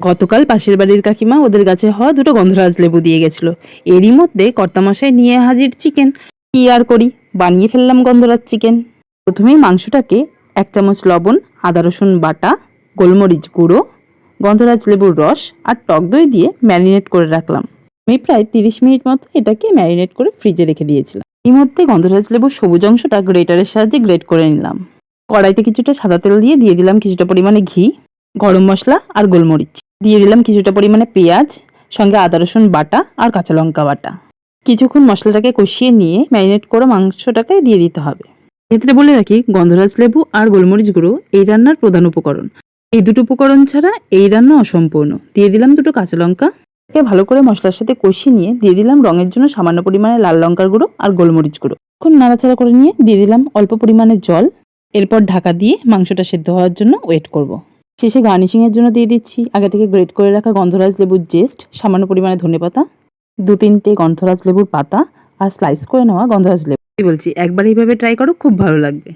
গতকাল পাশের বাড়ির কাকিমা ওদের গাছে হওয়া দুটো গন্ধরাজ লেবু দিয়ে গেছিল। এরই মধ্যে কর্তামশাই নিয়ে হাজির চিকেন। কি আর করি, বানিয়ে ফেললাম গন্ধরাজ চিকেন। প্রথমেই মাংসটাকে 1 চামচ লবণ, আদা রসুন বাটা, গোলমরিচ গুঁড়ো, গন্ধরাজ লেবুর রস আর টক দই দিয়ে ম্যারিনেট করে রাখলাম। আমি প্রায় 30 মিনিট মতো এটাকে ম্যারিনেট করে ফ্রিজে রেখে দিয়েছিলাম। এই মধ্যে গন্ধরাজ লেবুর সবুজ অংশটা গ্রেটারের সাহায্যে গ্রেট করে নিলাম। কড়াইতে কিছুটা সাদা তেল দিয়ে দিলাম কিছুটা পরিমাণে ঘি, গরম মশলা আর গোলমরিচ। দিয়ে দিলাম কিছুটা পরিমাণে পেঁয়াজ, সঙ্গে আদা রসুন বাটা আর কাঁচা লঙ্কা বাটা। কিছুক্ষণ মশলাটাকে কষিয়ে নিয়ে ম্যারিনেট করে মাংসটাকে দিয়ে দিতে হবে। ক্ষেত্রে বলে রাখি, গন্ধরাজ লেবু আর গোলমরিচ গুঁড়ো এই রান্নার প্রধান উপকরণ। এই দুটো উপকরণ ছাড়া এই রান্না অসম্পূর্ণ। দিয়ে দিলাম দুটো কাঁচা লঙ্কা। ভালো করে মশলার সাথে কষিয়ে নিয়ে দিয়ে দিলাম রঙের জন্য সামান্য পরিমাণে লাল লঙ্কার গুঁড়ো আর গোলমরিচ গুঁড়ো। এখন নাড়াচাড়া করে নিয়ে দিয়ে দিলাম অল্প পরিমাণে জল। এরপর ঢাকা দিয়ে মাংসটা সেদ্ধ হওয়ার জন্য ওয়েট করব। শেষে গার্নিশিংয়ের জন্য দিয়ে দিচ্ছি আগে থেকে গ্রেট করে রাখা গন্ধরাজ লেবুর জেস্ট, সামান্য পরিমাণে ধনেপাতা, 2-3টে গন্ধরাজ লেবুর পাতা আর স্লাইস করে নেওয়া গন্ধরাজ লেবু। বলছি একবার এইভাবে ট্রাই করো, খুব ভালো লাগবে।